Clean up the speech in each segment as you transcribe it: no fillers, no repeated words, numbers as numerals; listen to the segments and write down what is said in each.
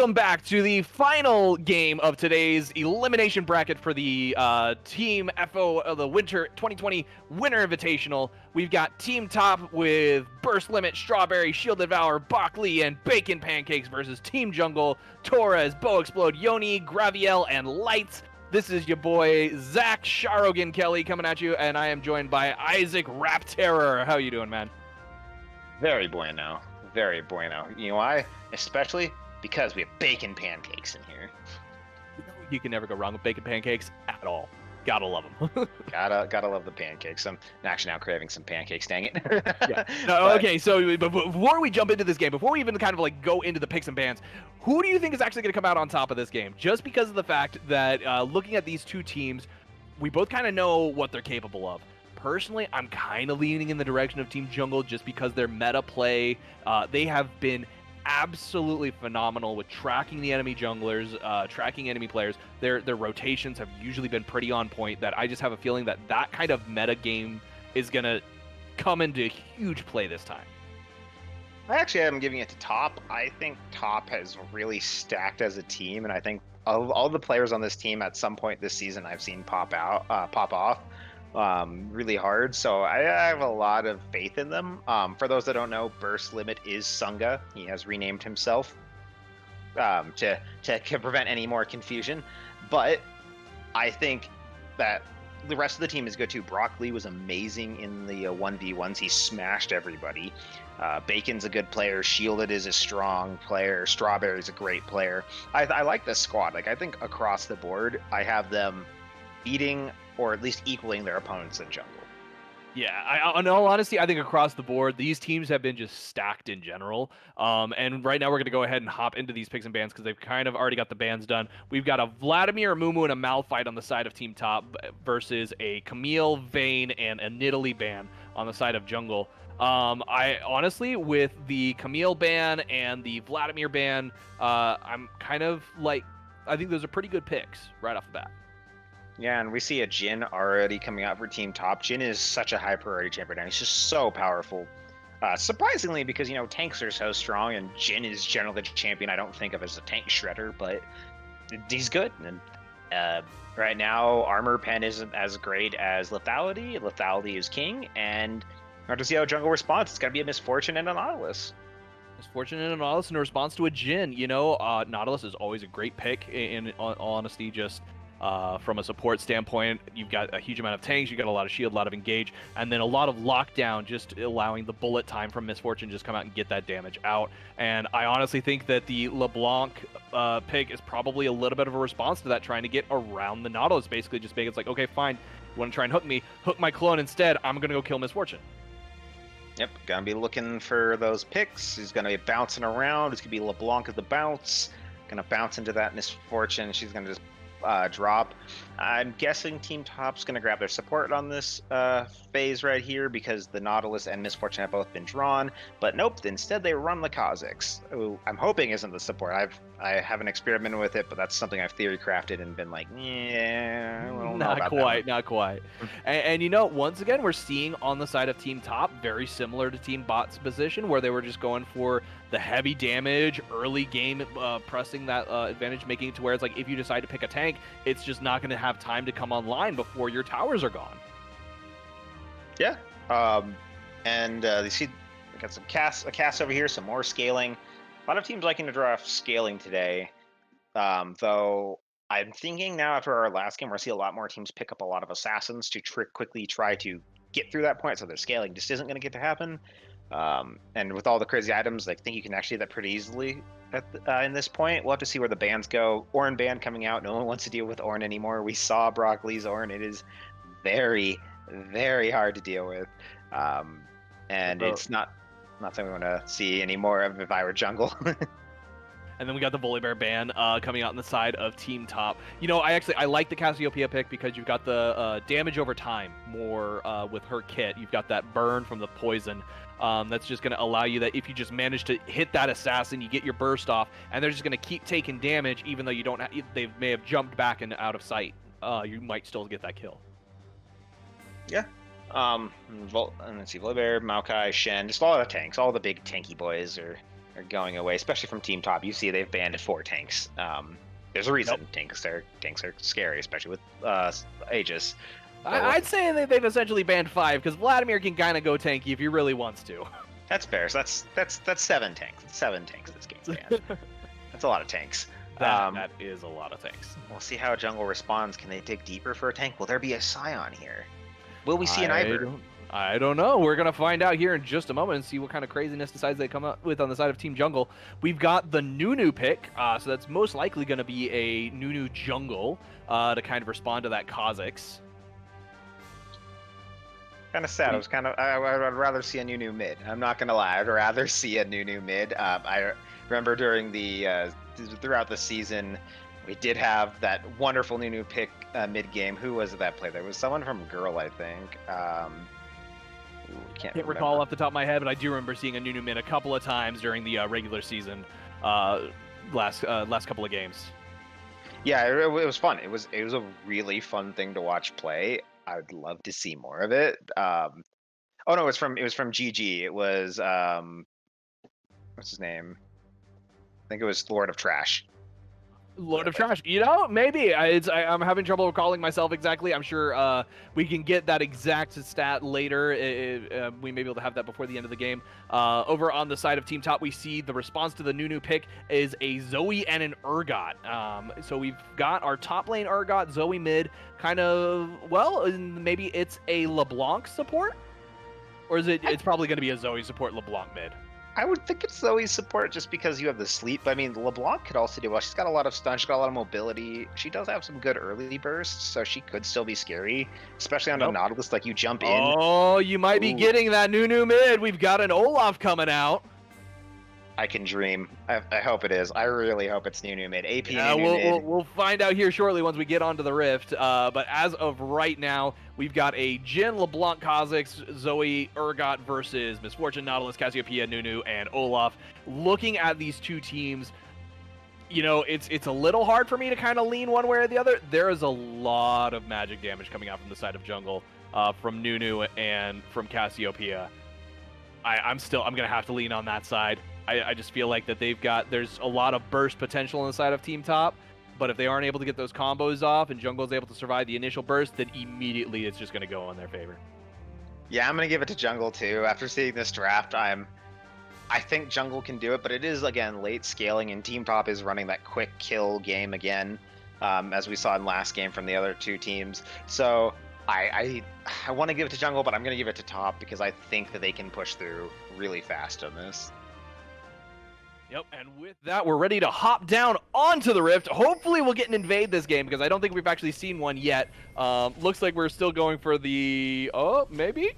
Welcome back to the final game of today's elimination bracket for the Team FO of the Winter 2020 Winter Invitational. We've got Team Top with Burst Limit, Strawberry, Shield Devour, Bok Lee, and Bacon Pancakes versus Team Jungle, Torres, Bow Explode, Yoni, Graviel, and Lights. This is your boy Zach Sharogan Kelly coming at you, and I am joined by Isaac Rap Terror. How you doing, man? Very bueno. Very bueno. You know why? Especially because we have bacon pancakes in here. You can never go wrong with bacon pancakes at all. Gotta love them. gotta love the pancakes. I'm actually now craving some pancakes, dang it. Yeah. No, okay, so before we jump into this game, before we even kind of like go into the picks and bans, who do you think is actually going to come out on top of this game? Just because of the fact that looking at these two teams, we both kind of know what they're capable of. Personally, I'm kind of leaning in the direction of Team Jungle just because their meta play, they have been absolutely phenomenal with tracking the enemy junglers, tracking enemy players. Their rotations have usually been pretty on point. That I just have a feeling that that kind of meta game is gonna come into huge play this time. I actually am giving it to Top. I think Top has really stacked as a team, and I think all the players on this team at some point this season I've seen pop off really hard, so I have a lot of faith in them. For those that don't know, Burst Limit is Sunga. He has renamed himself to prevent any more confusion, but I think that the rest of the team is good too. Bok Lee was amazing in the 1v1s. He smashed everybody. Bacon's a good player. Shielded is a strong player. Strawberry's a great player. I like this squad. Like, I think across the board, I have them beating or at least equaling their opponents in jungle. Yeah, in all honesty, I think across the board, these teams have been just stacked in general. And right now we're going to go ahead and hop into these picks and bans because they've kind of already got the bans done. We've got a Vladimir, a Mumu, and a Malphite on the side of Team Top versus a Camille, Vayne, and a Nidalee ban on the side of Jungle. I honestly, with the Camille ban and the Vladimir ban, I'm kind of like, I think those are pretty good picks right off the bat. Yeah, and we see a Jhin already coming out for Team Top. Jhin is such a high priority champion now. He's just so powerful. Surprisingly, because, you know, tanks are so strong, and Jhin is generally the champion I don't think of as a tank shredder, but he's good. And right now, Armor Pen isn't as great as Lethality. Lethality is king, and we're to see how Jungle responds. It's got to be a Misfortune and a Nautilus. Misfortune and a Nautilus in response to a Jhin. You know, Nautilus is always a great pick, in all honesty, just... from a support standpoint, you've got a huge amount of tanks, you've got a lot of shield, a lot of engage, and then a lot of lockdown, just allowing the bullet time from Misfortune just come out and get that damage out. And I honestly think that the LeBlanc pick is probably a little bit of a response to that, trying to get around the Nautilus, basically just make it like, okay, fine, you want to try and hook me, hook my clone instead, I'm going to go kill Misfortune. Yep, gonna be looking for those picks. He's gonna be bouncing around. It's gonna be LeBlanc as the bounce. Gonna bounce into that Misfortune. She's gonna just drop. I'm guessing Team Top's going to grab their support on this phase right here because the Nautilus and Misfortune have both been drawn, but nope, instead they run the Kha'Zix, who I'm hoping isn't the support. I haven't experimented with it, but that's something I've theory crafted and been like, yeah, I don't know about that. Not quite. And you know, once again, we're seeing on the side of Team Top, very similar to Team Bot's position, where they were just going for the heavy damage, early game, pressing that advantage, making it to where it's like, if you decide to pick a tank, it's just not going to have time to come online before your towers are gone. Yeah. And you see, we got a cast over here, some more scaling. A lot of teams liking to draw scaling today. Though I'm thinking now after our last game, we're going to see a lot more teams pick up a lot of assassins to quickly try to get through that point. So their scaling just isn't going to get to happen. And with all the crazy items, I think you can actually do that pretty easily in this point. We'll have to see where the bans go. Ornn ban coming out. No one wants to deal with Ornn anymore. We saw Bok Lee's Ornn. It is very, very hard to deal with. And it's not something we want to see anymore of if I were jungle. And then we got the Volibear ban coming out on the side of Team Top. You know, I like the Cassiopeia pick because you've got the damage over time more with her kit. You've got that burn from the poison. That's just going to allow you that if you just manage to hit that assassin, you get your burst off, and they're just going to keep taking damage even though you don't. They may have jumped back and out of sight. You might still get that kill. Yeah. And let's see, Volibear, Maokai, Shen, just a lot of tanks. All the big tanky boys are are going away, especially from Team Top. You see they've banned 4 tanks. There's a reason. Tanks are scary, especially with Aegis. I'd say that they've essentially banned 5 because Vladimir can kind of go tanky if he really wants to. That's fair. So that's 7 tanks. 7 tanks this game's banned. That's a lot of tanks. That is a lot of tanks. We'll see how jungle responds. Can they dig deeper for a tank? Will there be a Scion here? Will we see an Ivern? I don't know. We're going to find out here in just a moment and see what kind of craziness decides they come up with on the side of Team Jungle. We've got the Nunu pick, so that's most likely going to be a Nunu jungle to kind of respond to that Kha'Zix. Kind of sad. I'd rather see a Nunu mid. I'm not gonna lie. I'd rather see a Nunu mid. I remember during throughout the season, we did have that wonderful Nunu pick mid game. Who was it that played? There was someone from Girl, I think. Can't recall off the top of my head, but I do remember seeing a Nunu mid a couple of times during the regular season last couple of games. Yeah, it was fun. It was a really fun thing to watch play. I'd love to see more of it. Oh no, it was from GG. It was what's his name? I think it was Lord of Trash. Lord of Trash. You know, maybe I'm having trouble recalling myself exactly. I'm sure we can get that exact stat later. We may be able to have that before the end of the game. Over on the side of Team Top, we see the response to the Nunu pick is a Zoe and an Urgot. So we've got our top lane Urgot, Zoe mid, kind of, well, maybe it's a LeBlanc support? Or is it? It's probably going to be a Zoe support LeBlanc mid. I would think it's Zoe's support just because you have the sleep. I mean, LeBlanc could also do well. She's got a lot of stun. She's got a lot of mobility. She does have some good early bursts, so she could still be scary, especially on a Nautilus. Like, you jump in. Oh, you might be getting that Nunu mid. We've got an Olaf coming out. I can dream. I hope it is. I really hope it's Nunu mid. AP Nunu mid. We'll find out here shortly once we get onto the Rift. But as of right now, we've got a Jhin, LeBlanc, Kha'Zix, Zoe, Urgot versus Misfortune, Nautilus, Cassiopeia, Nunu, and Olaf. Looking at these two teams, you know, it's a little hard for me to kind of lean one way or the other. There is a lot of magic damage coming out from the side of jungle, from Nunu and from Cassiopeia. I'm gonna have to lean on that side. I just feel like that there's a lot of burst potential on the side of Team Top, but if they aren't able to get those combos off and jungle is able to survive the initial burst, then immediately it's just going to go in their favor. Yeah, I'm going to give it to jungle too. After seeing this draft, I think jungle can do it, but it is, again, late scaling, and Team Top is running that quick kill game again, as we saw in last game from the other two teams. So I want to give it to jungle, but I'm going to give it to Top because I think that they can push through really fast on this. Yep, and with that, we're ready to hop down onto the Rift. Hopefully we'll get an invade this game, because I don't think we've actually seen one yet. Looks like we're still going for the... Oh, maybe?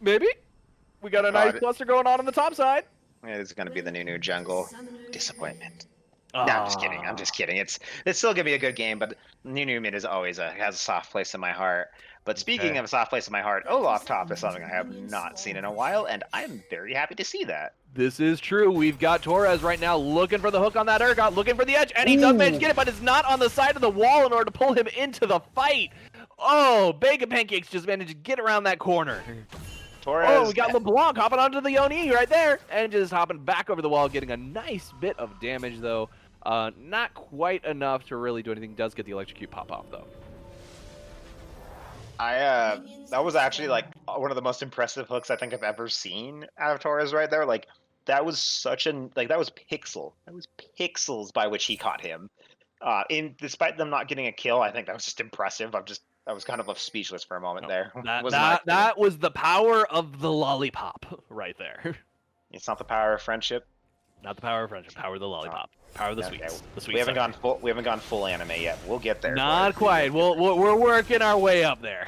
Maybe? We got a nice cluster going on the top side. It's going to be the Nunu jungle. Disappointment. No, I'm just kidding. It's still going to be a good game, but Nunu mid is always has a soft place in my heart. But speaking of a soft place in my heart, Olaf top is something I have not seen in a while, and I'm very happy to see that. This is true. We've got Torres right now looking for the hook on that Urgot, looking for the edge, and he does manage to get it, but it's not on the side of the wall in order to pull him into the fight. Oh, Bacon Pancakes just managed to get around that corner. Torres. We got LeBlanc hopping onto the Oni right there, and just hopping back over the wall, getting a nice bit of damage, though. Not quite enough to really do anything. Does get the electrocute pop off, though. That was actually like one of the most impressive hooks I think I've ever seen out of Torres right there. Like, that was that was pixels by which he caught him. Despite them not getting a kill, I think that was just impressive. I was kind of left speechless for a moment there. That was the power of the lollipop right there. It's not the power of friendship. Not the power of friendship. Power of the lollipop. Power of the sweets. The sweets. We haven't gone full anime yet. We'll get there. Not quite. We're working our way up there.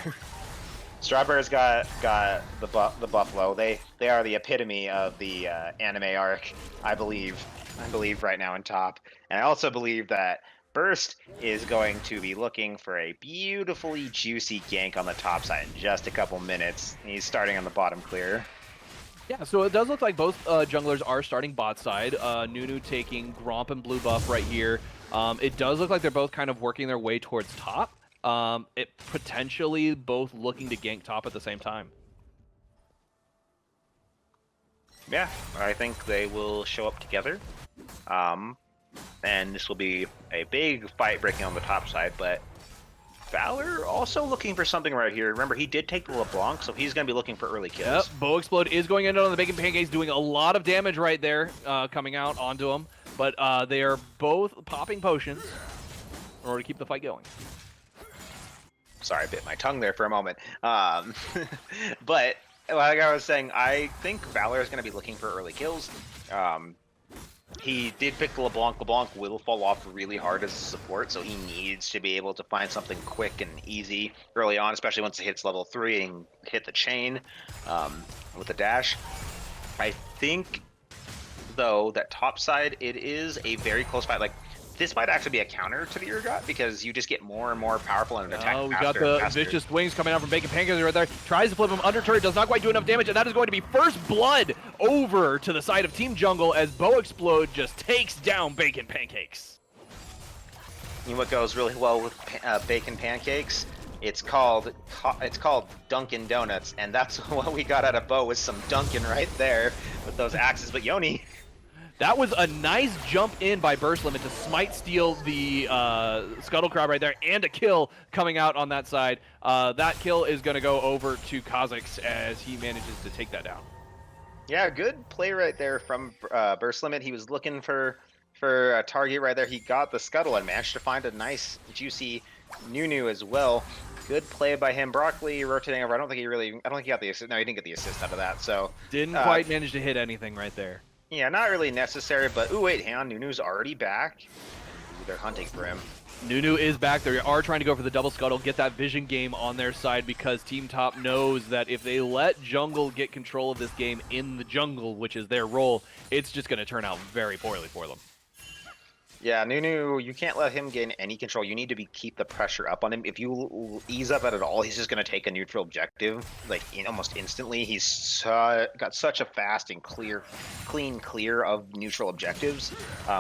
Strawberry's got the buffalo. They are the epitome of the anime arc. I believe right now in top, and I also believe that Burst is going to be looking for a beautifully juicy gank on the top side in just a couple minutes. He's starting on the bottom clear. Yeah, so it does look like both junglers are starting bot side. Nunu taking Gromp and blue buff right here. It does look like they're both kind of working their way towards top. It potentially both looking to gank top at the same time. Yeah, I think they will show up together. And this will be a big fight breaking on the top side, but Valor also looking for something right here. Remember, he did take the LeBlanc, so he's going to be looking for early kills. Yep, Bow Explode is going in on the Bacon Pancakes, doing a lot of damage right there, coming out onto him. But they are both popping potions in order to keep the fight going. Sorry, I bit my tongue there for a moment. But like I was saying, I think Valor is going to be looking for early kills. He did pick the LeBlanc. LeBlanc will fall off really hard as a support, so he needs to be able to find something quick and easy early on, especially once it hits level 3 and hit the chain with the dash. I think, though, that top side, it is a very close fight. Like, this might actually be a counter to the Urgot because you just get more and more powerful and attack faster. We got the vicious wings coming out from Bacon Pancakes right there. Tries to flip him under turret, does not quite do enough damage, and that is going to be first blood over to the side of Team Jungle as Bow Explode just takes down Bacon Pancakes. You know what goes really well with Bacon Pancakes? It's called Dunkin' Donuts, and that's what we got out of Bow was some Dunkin' right there with those axes. But Yoni. That was a nice jump in by Burst Limit to smite steal the Scuttle Crab right there, and a kill coming out on that side. That kill is going to go over to Kha'Zix as he manages to take that down. Yeah, good play right there from Burst Limit. He was looking for a target right there. He got the Scuttle and managed to find a nice, juicy Nunu as well. Good play by him. Broccoli rotating over. I don't think he got the assist. No, he didn't get the assist out of that. So didn't quite manage to hit anything right there. Yeah, not really necessary, but ooh, wait, hang on, Nunu's already back. Ooh, they're hunting for him. Nunu is back. They are trying to go for the double scuttle, get that vision game on their side because Team Top knows that if they let Jungle get control of this game in the jungle, which is their role, it's just going to turn out very poorly for them. Yeah, Nunu, you can't let him gain any control. You need to keep the pressure up on him. If you ease up at it all, he's just going to take a neutral objective, like almost instantly. He's got such a fast and clean clear of neutral objectives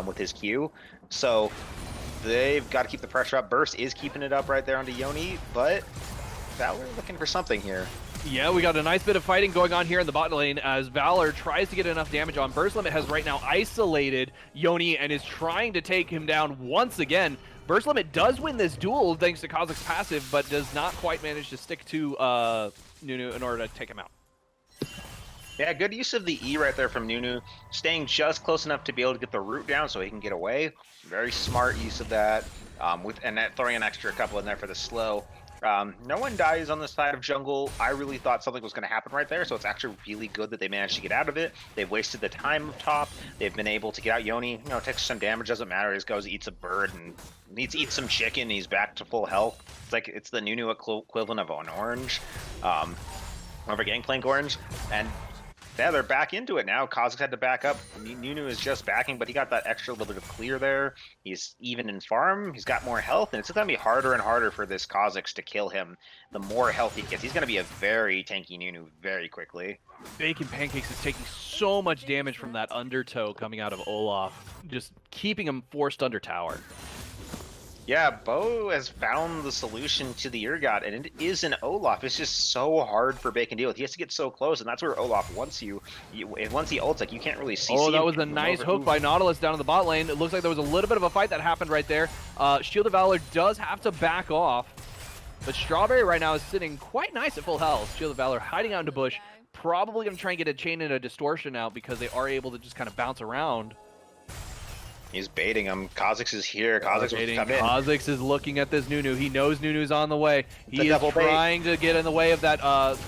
with his Q. So they've got to keep the pressure up. Burst is keeping it up right there onto Yoni, but Valor looking for something here. Yeah, we got a nice bit of fighting going on here in the bot lane as Valor tries to get enough damage on. Burst Limit has right now isolated Yoni and is trying to take him down once again. Burst Limit does win this duel thanks to Kha'Zix's passive, but does not quite manage to stick to Nunu in order to take him out. Yeah, good use of the E right there from Nunu, staying just close enough to be able to get the root down so he can get away. Very smart use of that, and throwing an extra couple in there for the slow. No one dies on the side of jungle. I really thought something was going to happen right there, so it's actually really good that they managed to get out of it. They've wasted the time of top. They've been able to get out. Yoni, takes some damage, doesn't matter. He just goes, eats a bird, and eats some chicken. He's back to full health. It's like it's the Nunu equivalent of an orange, of a Gangplank orange, and yeah, they're back into it now. Kha'Zix had to back up. Nunu is just backing, but he got that extra little bit of clear there. He's even in farm. He's got more health, and it's going to be harder and harder for this Kha'Zix to kill him. The more health he gets, he's going to be a very tanky Nunu very quickly. Bacon Pancakes is taking so much damage from that undertow coming out of Olaf, just keeping him forced under tower. Yeah, Bo has found the solution to the Urgot, and it is an Olaf. It's just so hard for Bacon to deal with. He has to get so close, and that's where Olaf wants you. Once he ults, like, you can't really see. Oh, that was a nice hook by Nautilus down in the bot lane. It looks like there was a little bit of a fight that happened right there. Shield of Valor does have to back off, but Strawberry right now is sitting quite nice at full health. Shield of Valor hiding out into bush, probably going to try and get a chain and a distortion out because they are able to just kind of bounce around. He's baiting him. Kha'Zix is here. Kha'Zix is looking at this Nunu. He knows Nunu's on the way. He is trying to get in the way of that.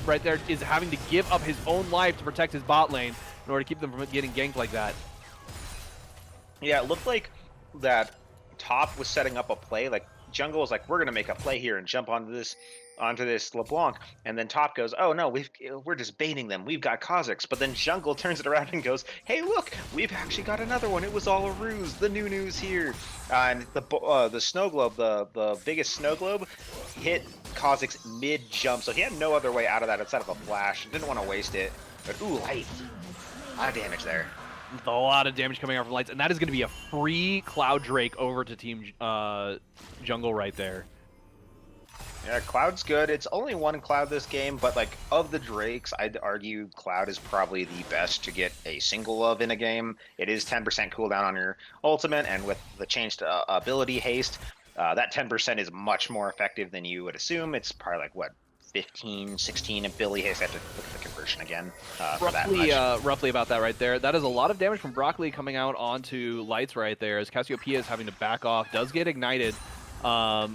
Right there is having to give up his own life to protect his bot lane in order to keep them from getting ganked like that. Yeah, it looked like that top was setting up a play. Like jungle was like, we're gonna make a play here and jump onto this LeBlanc, and then top goes, oh no, we're just baiting them, we've got Kha'Zix. But then jungle turns it around and goes, hey look, we've actually got another one, it was all a ruse, the Nunu's here. And the snow globe, the biggest snow globe, hit Kha'Zix mid jump, so he had no other way out of that instead of a flash. Didn't want to waste it, but ooh, light, a lot of damage there. A lot of damage coming out from lights, and that is going to be a free Cloud Drake over to Team Jungle right there. Yeah, Cloud's good. It's only one Cloud this game, but like of the Drakes, I'd argue Cloud is probably the best to get a single of in a game. It is 10% cooldown on your ultimate, and with the changed ability haste, that 10% is much more effective than you would assume. It's probably like what, 15, 16 ability haste. I have to look at the conversion again for that much. Roughly about that right there. That is a lot of damage from Broccoli coming out onto Lights right there, as Cassiopeia is having to back off, does get ignited.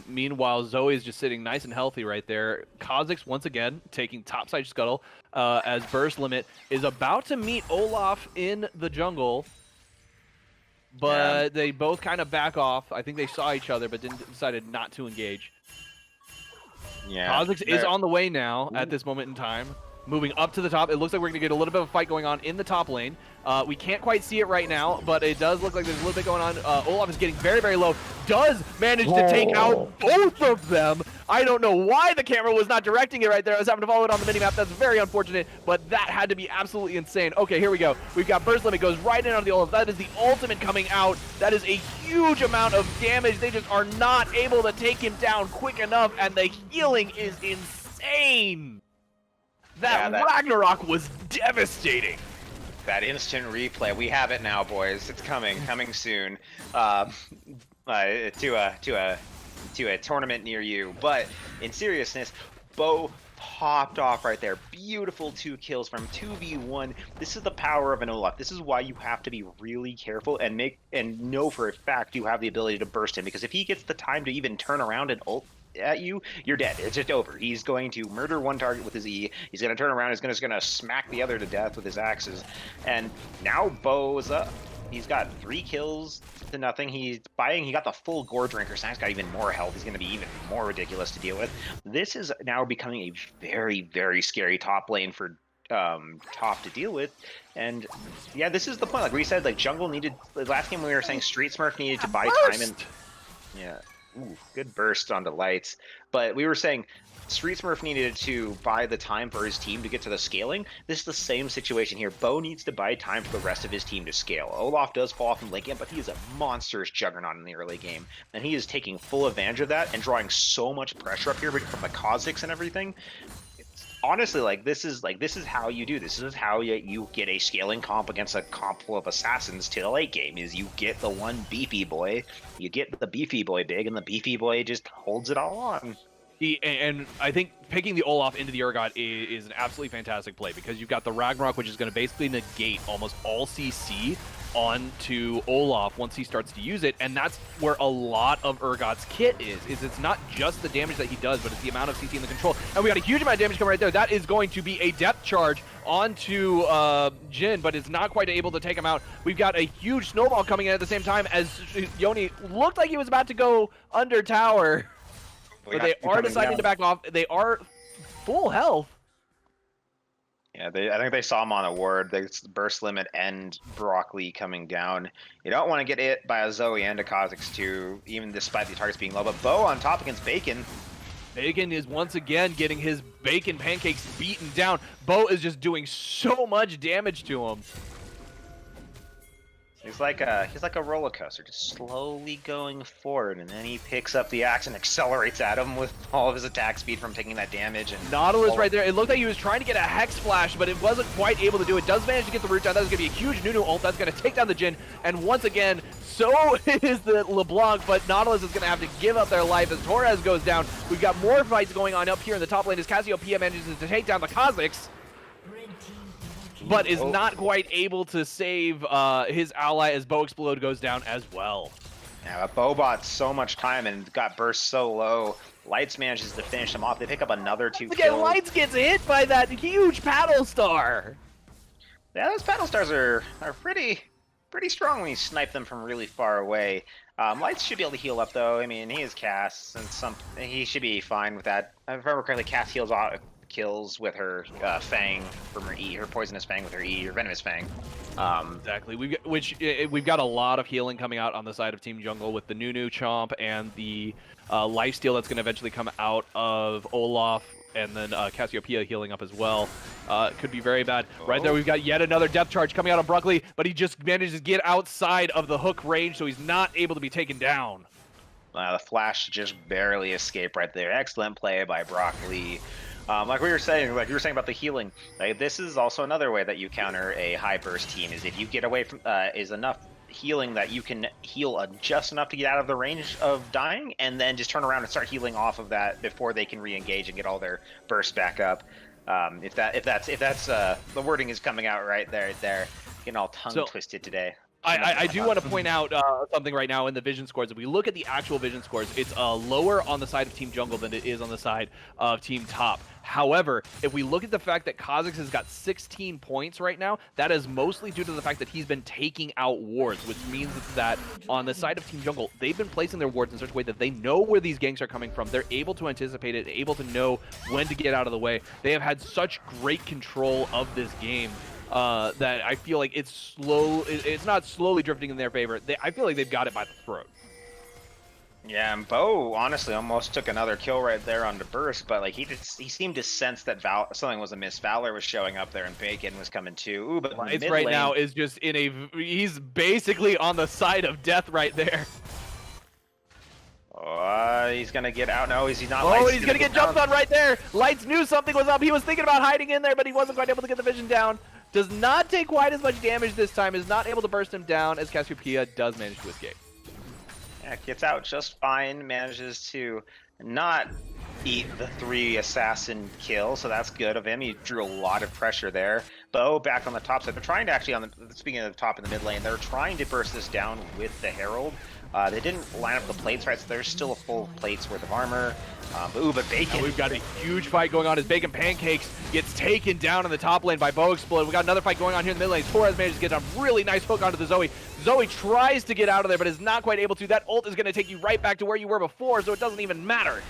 Meanwhile, Zoe is just sitting nice and healthy right there. Kha'Zix, once again, taking topside scuttle as Burst Limit is about to meet Olaf in the jungle, but they both kind of back off. I think they saw each other, but decided not to engage. Yeah, Kha'Zix is on the way now at this moment in time. Moving up to the top. It looks like we're going to get a little bit of a fight going on in the top lane. We can't quite see it right now, but it does look like there's a little bit going on. Olaf is getting very, very low. Does manage to take out both of them. I don't know why the camera was not directing it right there. I was having to follow it on the minimap. That's very unfortunate, but that had to be absolutely insane. Okay, here we go. We've got Burst Limit goes right in on the Olaf. That is the ultimate coming out. That is a huge amount of damage. They just are not able to take him down quick enough, and the healing is insane. That Ragnarok was devastating. That instant replay, we have it now, boys. It's coming soon to a tournament near you. But in seriousness, Bo popped off right there. Beautiful 2 kills from 2v1. This is the power of an Olaf. This is why you have to be really careful and know for a fact you have the ability to burst him, because if he gets the time to even turn around and ult at you, you're dead. It's just over. He's going to murder one target with his E. He's going to turn around. He's going to smack the other to death with his axes. And now Bo's up. He's got 3 kills to nothing. He got the full Gore Drinker. So now he's got even more health. He's going to be even more ridiculous to deal with. This is now becoming a very, very scary top lane for top to deal with. And yeah, this is the point. Like we said, like jungle needed. Last game we were saying Street Smurf needed to buy time and yeah. Ooh, good burst onto Lights. But we were saying Street Smurf needed to buy the time for his team to get to the scaling. This is the same situation here. Bo needs to buy time for the rest of his team to scale. Olaf does fall off in late game, but he is a monstrous juggernaut in the early game. And he is taking full advantage of that and drawing so much pressure up here from the Kha'Zix and everything. Honestly, this is how you do this. This is how you get a scaling comp against a comp full of assassins to the late game. Is you get the one beefy boy, you get the beefy boy big, and the beefy boy just holds it all on. And I think picking the Olaf into the Urgot is an absolutely fantastic play, because you've got the Ragnarok, which is going to basically negate almost all CC onto Olaf once he starts to use it, and that's where a lot of Urgot's kit is it's not just the damage that he does, but it's the amount of CC and the control. And we got a huge amount of damage coming right there. That is going to be a depth charge onto Jhin, but it's not quite able to take him out. We've got a huge snowball coming in at the same time as Yoni looked like he was about to go under tower. But they are deciding to back off. They are full health. Yeah, I think they saw him on a ward. There's Burst Limit and Broccoli coming down. You don't want to get hit by a Zoe and a Kha'Zix too, even despite the targets being low. But Bo on top against Bacon. Bacon is once again getting his bacon pancakes beaten down. Bo is just doing so much damage to him. He's like a roller coaster, just slowly going forward, and then he picks up the axe and accelerates at him with all of his attack speed from taking that damage. And Nautilus right there. It looked like he was trying to get a Hex Flash, but it wasn't quite able to do it. Does manage to get the root down. That is going to be a huge Nunu ult. That's going to take down the Jhin. And once again, so is the LeBlanc, but Nautilus is going to have to give up their life as Torres goes down. We've got more fights going on up here in the top lane as Cassiopeia manages to take down the Kha'Zix, but is not quite able to save his ally as Bo Explode goes down as well. Yeah, but Bo bought so much time and got burst so low. Lights manages to finish him off. They pick up another 2 kills. Again, Lights gets hit by that huge paddle star. Yeah, those paddle stars are pretty strong when you snipe them from really far away. Lights should be able to heal up though. I mean, he is Cass, and he should be fine with that. If I remember correctly, Cass heals kills with her fang from her E, her poisonous fang with her E, her venomous fang. Exactly. We've got a lot of healing coming out on the side of Team Jungle with the Nunu Chomp and the lifesteal that's going to eventually come out of Olaf, and then Cassiopeia healing up as well. Could be very bad. Right there, we've got yet another depth charge coming out on Broccoli, but he just manages to get outside of the hook range, so he's not able to be taken down. The flash just barely escaped right there. Excellent play by Broccoli. Like we were saying, like you were saying about the healing, like this is also another way that you counter a high burst team is if you get away from is enough healing that you can heal just enough to get out of the range of dying, and then just turn around and start healing off of that before they can re-engage and get all their burst back up. If that's the wording is coming out right there, getting all tongue twisted today. I do want to point out something right now in the vision scores. If we look at the actual vision scores, it's lower on the side of Team Jungle than it is on the side of Team Top. However, if we look at the fact that Kha'Zix has got 16 points right now, that is mostly due to the fact that he's been taking out wards, which means that on the side of Team Jungle, they've been placing their wards in such a way that they know where these ganks are coming from. They're able to anticipate it, able to know when to get out of the way. They have had such great control of this game. That I feel like it's slow. It's not slowly drifting in their favor. I feel like they've got it by the throat. Yeah, and Bo honestly almost took another kill right there on the burst, but like he seemed to sense that something was amiss. Valor was showing up there, and Bacon was coming too. Ooh, but it's right lane, now is just in a. He's basically on the side of death right there. He's gonna get out. No, he's not. Oh, he's gonna get jumped on right there. Lights knew something was up. He was thinking about hiding in there, but he wasn't quite able to get the vision down. Does not take quite as much damage this time. Is not able to burst him down as Cassiopeia does manage to escape. Yeah, gets out just fine. Manages to not eat the 3 assassin kill, so that's good of him. He drew a lot of pressure there. Bo back on the top side. They're trying to actually, speaking of the top in the mid lane, they're trying to burst this down with the Herald. They didn't line up the plates right, so there's still a full plate's worth of armor. But Bacon. And we've got a huge fight going on as Bacon Pancakes gets taken down in the top lane by Bo Explode. We got another fight going on here in the mid lane. Torres manages to get a really nice hook onto the Zoe. Zoe tries to get out of there, but is not quite able to. That ult is going to take you right back to where you were before, so it doesn't even matter.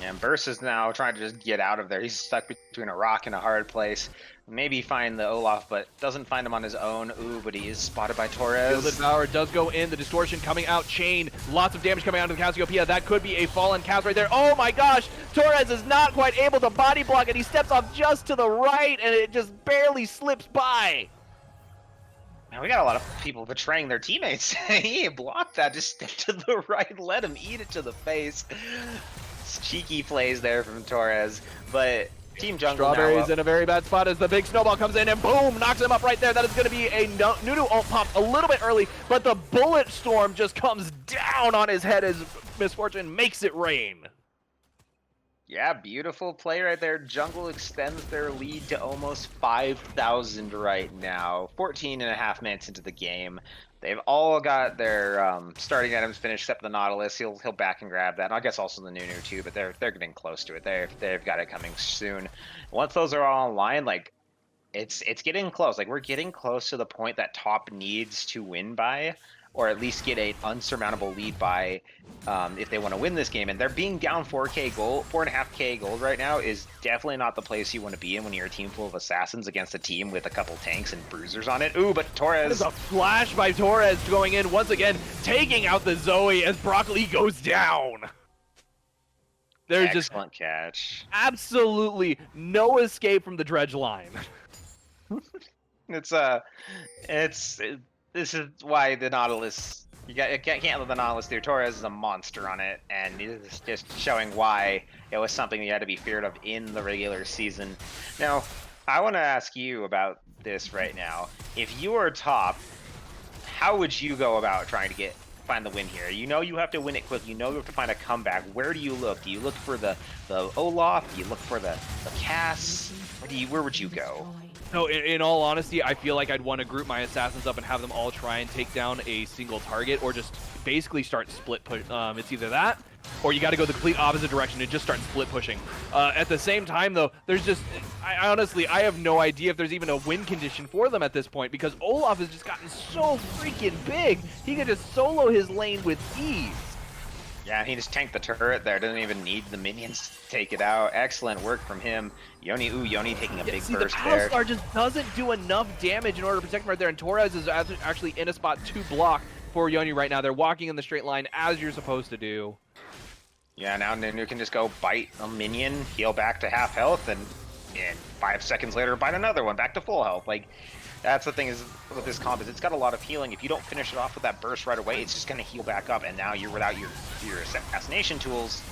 And Burst is now trying to just get out of there. He's stuck between a rock and a hard place. Maybe find the Olaf, but doesn't find him on his own. Ooh, but he is spotted by Torres. Shielded Devour does go in. The distortion coming out. Chain. Lots of damage coming out to the Cassiopeia. That could be a fallen cast right there. Oh my gosh! Torres is not quite able to body block it. He steps off just to the right, and it just barely slips by. Man, we got a lot of people betraying their teammates. He blocked that. Just step to the right. Let him eat it to the face. Cheeky plays there from Torres, but Team Jungle Strawberry's in a very bad spot as the big snowball comes in and boom, knocks him up right there. That is going to be a Nunu ult pop a little bit early, but the bullet storm just comes down on his head as Misfortune makes it rain. Yeah, beautiful play right there. Jungle extends their lead to almost 5,000 right now. 14 and a half minutes into the game. They've all got their starting items finished except the Nautilus. He'll back and grab that. And I guess also the Nunu too, but they're getting close to it. They've got it coming soon. Once those are all online, like it's getting close. Like we're getting close to the point that top needs to win by, or at least get an unsurmountable lead by if they want to win this game. And they're being down 4.5k gold right now is definitely not the place you want to be in when you're a team full of assassins against a team with a couple tanks and bruisers on it. Ooh, but Torres. There's a flash by Torres going in once again, taking out the Zoe as Broccoli goes down. There's Excellent catch. Absolutely no escape from the dredge line. This is why the Nautilus, you can't let the Nautilus through. Torres is a monster on it, and it's just showing why it was something you had to be feared of in the regular season. Now, I want to ask you about this right now. If you are top, how would you go about trying to find the win here? You know you have to win it quick. You know you have to find a comeback. Where do you look? Do you look for the Olaf? Do you look for the Cass? Where would you go? No, in all honesty, I feel like I'd want to group my assassins up and have them all try and take down a single target, or just basically start split push. It's either that, or you got to go the complete opposite direction and just start split pushing. At the same time, though, there's just, honestly, I have no idea if there's even a win condition for them at this point, because Olaf has just gotten so freaking big. He can just solo his lane with ease. Yeah, he just tanked the turret there. Doesn't even need the minions to take it out. Excellent work from him. Yoni taking a big burst there. The Battlestar just doesn't do enough damage in order to protect him right there, and Torres is actually in a spot to block for Yoni right now. They're walking in the straight line as you're supposed to do. Yeah, now Nunu can just go bite a minion, heal back to half health, and 5 seconds later bite another one back to full health. Like, That's the thing is with this comp is it's got a lot of healing. If you don't finish it off with that burst right away, it's just going to heal back up, and now you're without your assassination tools.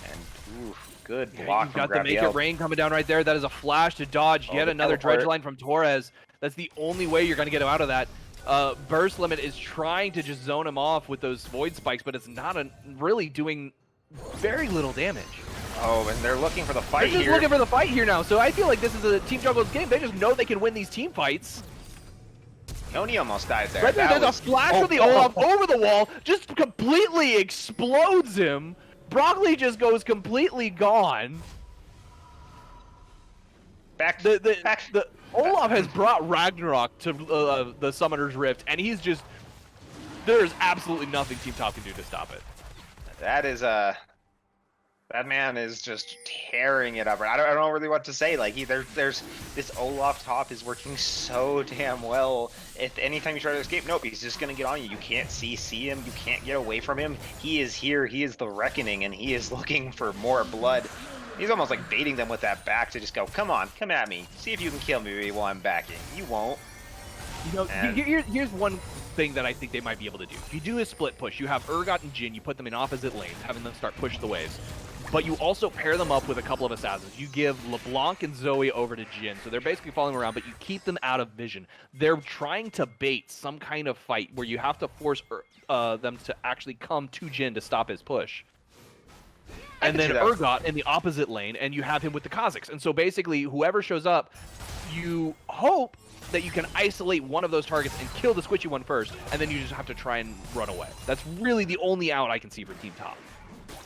And oof, good block You've from got the Make It Rain coming down right there. That is a flash to dodge. Yet another dredge line from Torres. That's the only way you're going to get him out of that. Burst Limit is trying to just zone him off with those Void Spikes, but it's not really doing very little damage. Oh, and they're looking for the fight here. They're just looking for the fight here now, so I feel like this is a Team Jungle's game. They just know they can win these team fights. Yoni almost died there. Right there, there's a flash from the Olaf over the wall, just completely explodes him. Broccoli just goes completely gone. The Olaf has brought Ragnarok to the Summoner's Rift, and he's just... There's absolutely nothing Team Top can do to stop it. That is that man is just tearing it up. I don't know really what to say. Like there's this Olaf top is working so damn well. If anytime you try to escape, nope, he's just gonna get on you. You can't see him. You can't get away from him. He is here. He is the reckoning, and he is looking for more blood. He's almost like baiting them with that back to just go, come on, come at me. See if you can kill me while I'm backing. You won't. You know, here's one thing that I think they might be able to do. If you do a split push, you have Urgot and Jhin, you put them in opposite lanes, having them start push the waves. But you also pair them up with a couple of assassins. You give LeBlanc and Zoe over to Jhin, so they're basically following around, but you keep them out of vision. They're trying to bait some kind of fight where you have to force them to actually come to Jhin to stop his push. And then Urgot in the opposite lane, and you have him with the Kha'Zix. And so basically, whoever shows up, you hope that you can isolate one of those targets and kill the squishy one first, and then you just have to try and run away. That's really the only out I can see for Team Top.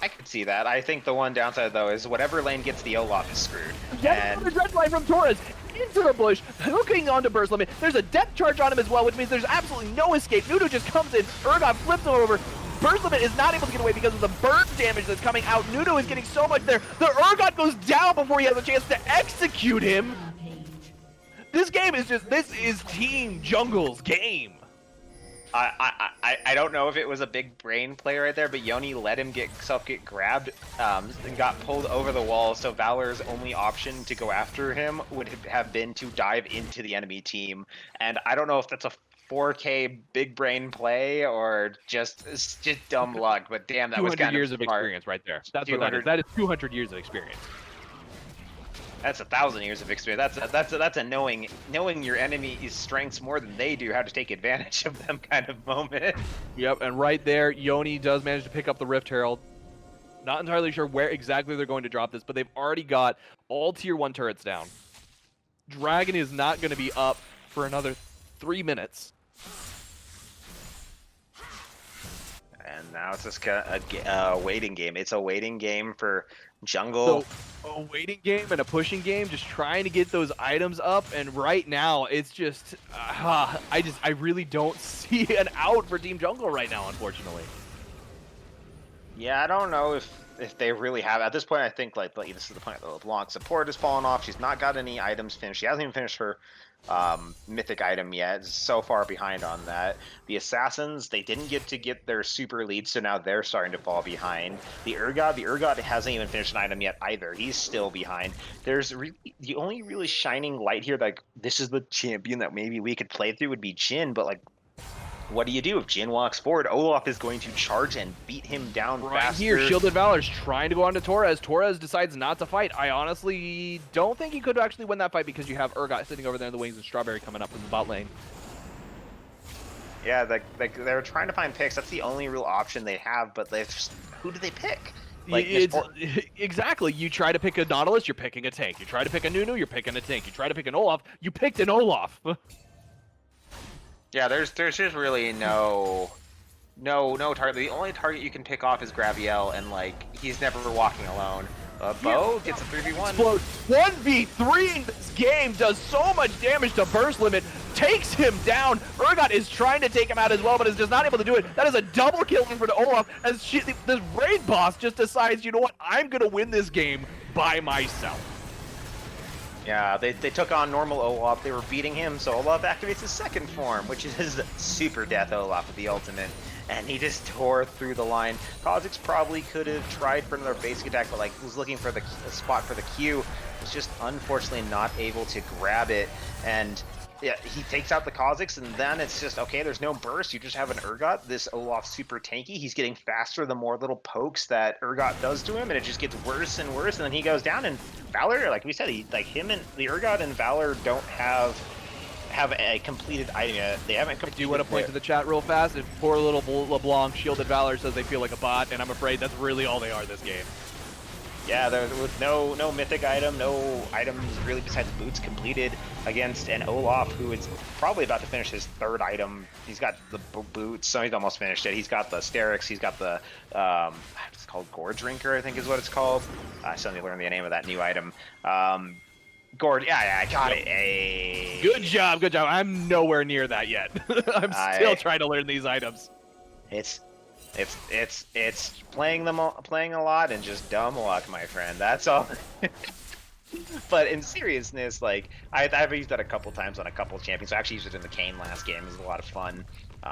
I can see that. I think the one downside, though, is whatever lane gets the Olaf is screwed. Yeah, the dredge line from Torres into the bush, hooking onto Burst Limit. There's a depth charge on him as well, which means there's absolutely no escape. Nudo just comes in, Urgot flips him over. Burst Limit is not able to get away because of the burn damage that's coming out. Nudo is getting so much there. The Urgot goes down before he has a chance to execute him. This game is just, this is Team Jungle's game. I don't know if it was a big brain play right there, but Yoni let himself get grabbed and got pulled over the wall, so Valor's only option to go after him would have been to dive into the enemy team. And I don't know if that's a 4K big brain play or just dumb luck, but damn, that was kind of 200 years of smart. experience right there. That's what that is. That is 200 years of experience. That's 1,000 years of experience. That's a knowing your enemy's strengths more than they do, how to take advantage of them kind of moment. Yep, and right there, Yoni does manage to pick up the Rift Herald. Not entirely sure where exactly they're going to drop this, but they've already got all tier 1 turrets down. Dragon is not going to be up for another 3 minutes. And now it's just a waiting game. It's a waiting game for Jungle. So, a waiting game and a pushing game, just trying to get those items up, and right now it's just I really don't see an out for Team Jungle right now, unfortunately. Yeah, I don't know if they really have. At this point, I think like this is the point. The LeBlanc support has fallen off. She's not got any items finished. She hasn't even finished her mythic item yet. It's so far behind on that. The assassins, they didn't get their super lead, so now they're starting to fall behind. The Urgot hasn't even finished an item yet either. He's still behind. There's the only really shining light here, like this is the champion that maybe we could play through, would be Jhin, but like, what do you do if Jhin walks forward? Olaf is going to charge and beat him down faster. Here, Shielded Valor's trying to go on to Torres. Torres decides not to fight. I honestly don't think he could actually win that fight because you have Urgot sitting over there in the wings and Strawberry coming up from the bot lane. Yeah, they're trying to find picks. That's the only real option they have, but who do they pick? Like, exactly. You try to pick a Nautilus, you're picking a tank. You try to pick a Nunu, you're picking a tank. You try to pick an Olaf, you picked an Olaf. Yeah, there's just really no target. The only target you can pick off is Graviel, and like he's never walking alone. Bo gets a 3v1. Explode. 1v3 in this game does so much damage to Burst Limit, takes him down. Urgot is trying to take him out as well, but is just not able to do it. That is a double kill for the Olaf, as this raid boss just decides, you know what, I'm gonna win this game by myself. Yeah, they took on normal Olaf. They were beating him, so Olaf activates his second form, which is his super death Olaf with the ultimate. And he just tore through the line. Kha'Zix probably could have tried for another basic attack, but like was looking for the spot for the Q. Was just unfortunately not able to grab it. And Yeah, he takes out the Kha'Zix, and then it's just, okay, there's no burst. You just have an Urgot. This Olaf's super tanky. He's getting faster the more little pokes that Urgot does to him, and it just gets worse and worse, and then he goes down, and Valor, like we said, him and the Urgot and Valor don't have a completed item yet. They haven't completed. Do you want to point to the chat real fast? If poor little LeBlanc shielded Valor says they feel like a bot, and I'm afraid that's really all they are this game. Yeah, there was no mythic item, no items really besides boots completed against an Olaf who is probably about to finish his third item. He's got the boots, so he's almost finished it. He's got the Sterix, he's got the, it's called Gorge Drinker, I think is what it's called. I still need to learn the name of that new item. Gorge, yeah, I got it. Hey. Good job. I'm nowhere near that yet. I'm still trying to learn these items. It's playing a lot and just dumb luck, my friend. That's all. But in seriousness, like I've used that a couple times on a couple champions. I actually used it in the Kayn last game. It was a lot of fun.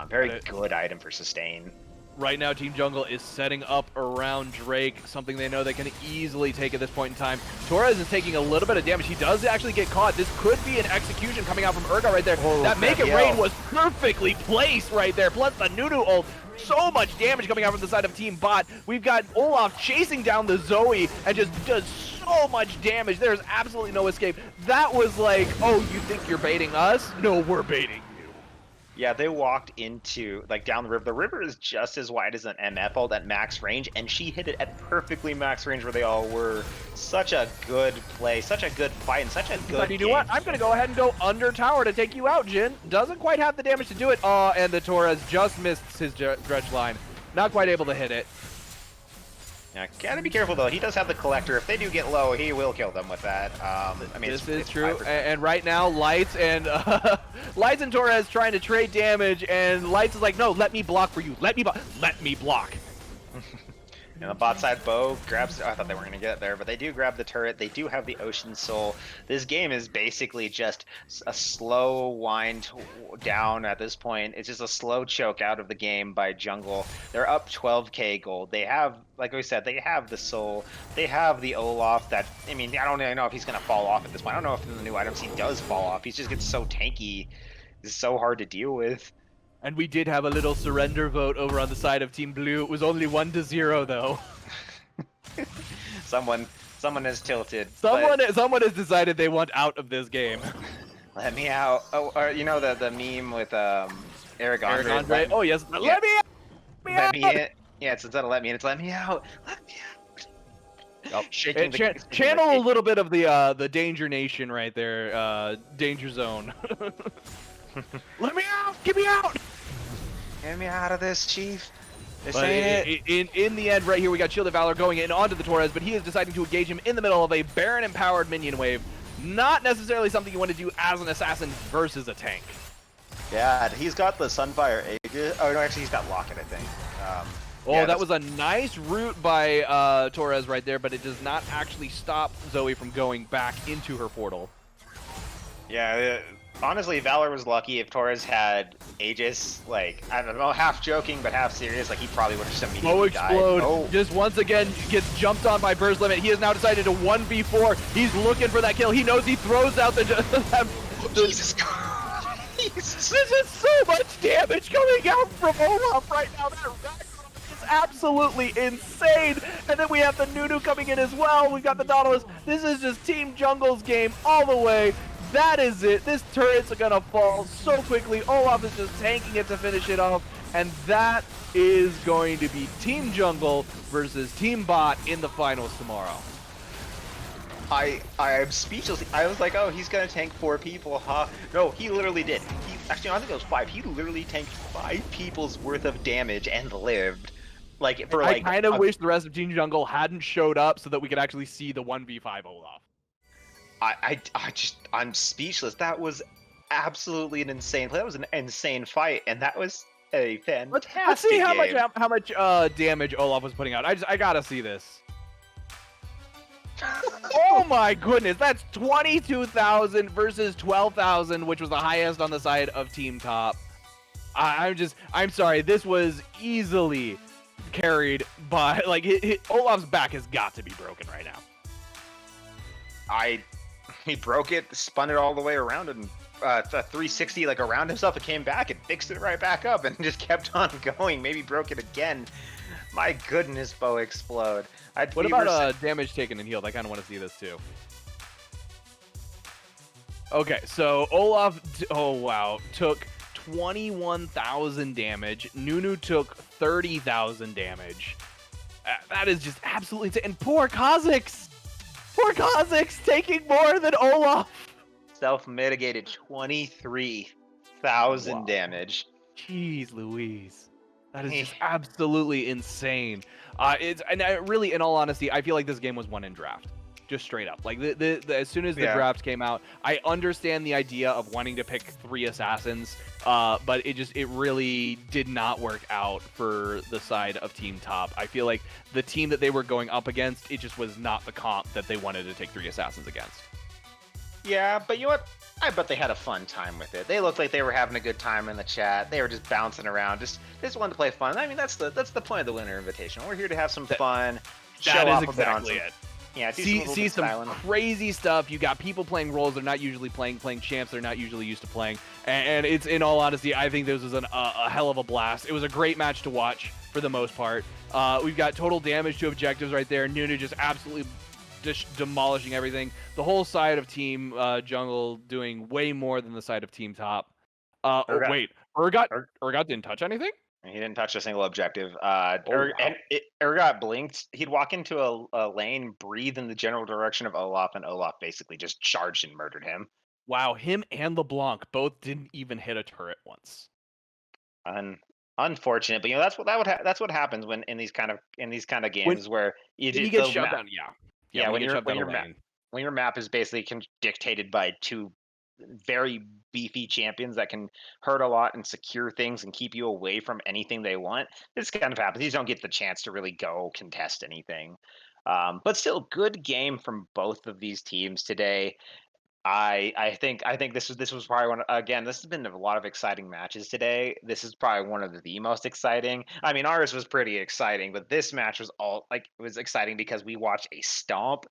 Very good item for sustain. Right now, Team Jungle is setting up around Drake, something they know they can easily take at this point in time. Torres is taking a little bit of damage. He does actually get caught. This could be an execution coming out from Urgot right there. Oh, that Make It Rain was perfectly placed right there. Plus the Nunu ult. So much damage coming out from the side of Team Bot. We've got Olaf chasing down the Zoe and just does so much damage. There's absolutely no escape. That was like, oh, you think you're baiting us? No, we're baiting you. Yeah, they walked into, like, down the river. The river is just as wide as an MF ult at max range, and she hit it at perfectly max range where they all were. Such a good play, such a good fight, and such a good But you know what? I'm going to go ahead and go under tower to take you out, Jin. Doesn't quite have the damage to do it. Oh, and the Torres just missed his dredge line. Not quite able to hit it. Yeah, gotta be careful though. He does have the collector. If they do get low, he will kill them with that. I mean, this is true. And right now, Lights and Torres trying to trade damage, and Lights is like, no, let me block for you. Let me block. And the bot side bow grabs. Oh, I thought they weren't gonna get it there, but they do grab the turret. They do have the Ocean Soul. This game is basically just a slow wind down at this point. It's just a slow choke out of the game by Jungle. They're up 12k gold. They have, like we said, they have the Soul. They have the Olaf. That, I mean, I don't really know if he's gonna fall off at this point. I don't know if in the new items he does fall off. He just gets so tanky. It's so hard to deal with. And we did have a little surrender vote over on the side of Team Blue. It was only 1-0 though. Someone is tilted. Someone has decided they want out of this game. Let me out. Oh, or, you know the meme with Eric Andre. Oh yes. Yeah. Let me out. Let me in. Yeah, it's instead of let me in, it's let me out. Let me out. Shaking channel a little bit of the Danger Nation right there. Danger Zone. Let me out! Get me out! Get me out of this, Chief. This But ain't it. in the end, right here, we got Shielded Valor going in onto the Torres, but he is deciding to engage him in the middle of a Baron-empowered minion wave. Not necessarily something you want to do as an assassin versus a tank. Yeah, he's got the Sunfire Aegis. Oh, no, actually, he's got Locket, I think. Yeah, that was a nice route by Torres right there, but it does not actually stop Zoe from going back into her portal. Yeah, honestly, Valor was lucky. If Torres had Aegis, like, I don't know, half joking, but half serious, like, he probably would have just immediately Explode. died. Oh, Just once again gets jumped on by Burst Limit. He has now decided to 1v4. He's looking for that kill. He knows he throws out the Jesus Christ. This is so much damage coming out from Olaf right now. That Ragnarok is absolutely insane. And then we have the Nunu coming in as well. We've got the Nautilus. This is just Team Jungle's game all the way. That is it. This turret's gonna fall so quickly. Olaf is just tanking it to finish it off. And that is going to be Team Jungle versus Team Bot in the finals tomorrow. I am speechless. I was like, oh, he's gonna tank 4 people, huh? No, he literally did. Actually, I think it was 5. He literally tanked 5 people's worth of damage and lived. Like, for like. I kind of wish the rest of Team Jungle hadn't showed up so that we could actually see the 1v5 Olaf. I'm speechless. That was absolutely an insane play. That was an insane fight, and that was a fantastic Let's see how game. much damage Olaf was putting out. I gotta see this. Oh my goodness, that's 22,000 versus 12,000, which was the highest on the side of Team Top. I'm sorry, this was easily carried by, like, Olaf's back has got to be broken right now. He broke it, spun it all the way around, and 360 like around himself. It came back and fixed it right back up and just kept on going. Maybe broke it again. My goodness, Bo explode. What about damage taken and healed? I kind of want to see this too. Okay, so Olaf, oh wow, took 21,000 damage. Nunu took 30,000 damage. That is just absolutely insane. And poor Kha'Zix! Poor Kha'Zix taking more than Olaf! Self-mitigated 23,000 damage. Jeez Louise. That is just absolutely insane. Really, in all honesty, I feel like this game was won in draft. Just straight up. Like, as soon as the draft came out, I understand the idea of wanting to pick 3 assassins, but it really did not work out for the side of Team Top. I feel like the team that they were going up against, it just was not the comp that they wanted to take 3 assassins against. Yeah, but you know what? I bet they had a fun time with it. They looked like they were having a good time in the chat. They were just bouncing around, just wanted to play fun. I mean, that's the point of the Winter Invitational. We're here to have some fun. That is exactly it. Yeah, see some crazy stuff. You got people playing roles they're not usually playing champs they're not usually used to playing, and it's, in all honesty, I think this was a hell of a blast. It was a great match to watch for the most part. We've got total damage to objectives right there. Nunu just absolutely just demolishing everything. The whole side of Team Jungle doing way more than the side of Team Top. Wait, Urgot didn't touch anything? He didn't touch a single objective. Urgot blinked. He'd walk into a lane, breathe in the general direction of Olaf, and Olaf basically just charged and murdered him. Wow, him and LeBlanc both didn't even hit a turret once. Unfortunate, but that's what happens when in these kind of games where you get shut down. Yeah, when your map is basically dictated by 2 very beefy champions that can hurt a lot and secure things and keep you away from anything they want. This kind of happens. These don't get the chance to really go contest anything. But still, good game from both of these teams today. I think this was probably one. Again, this has been a lot of exciting matches today. This is probably one of the most exciting. I mean, ours was pretty exciting, but this match was it was exciting because we watched a stomp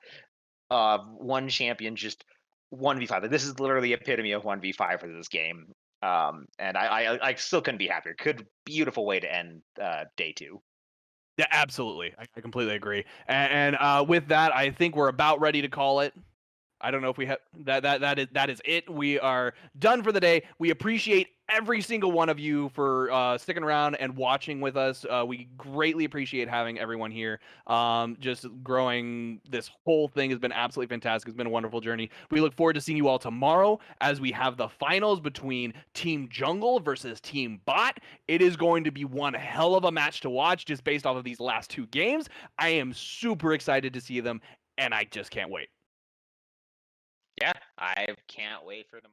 of one champion just 1v5. Like, this is literally the epitome of 1v5 for this game. And I still couldn't be happier. Beautiful way to end day 2. Yeah, absolutely. I completely agree. And with that, I think we're about ready to call it. I don't know if we have that is it. We are done for the day. We appreciate every single one of you for sticking around and watching with us. We greatly appreciate having everyone here. Just growing this whole thing has been absolutely fantastic. It's been a wonderful journey. We look forward to seeing you all tomorrow as we have the finals between Team Jungle versus Team Bot. It is going to be one hell of a match to watch just based off of these last 2 games. I am super excited to see them, and I just can't wait. Yeah, I can't wait for them.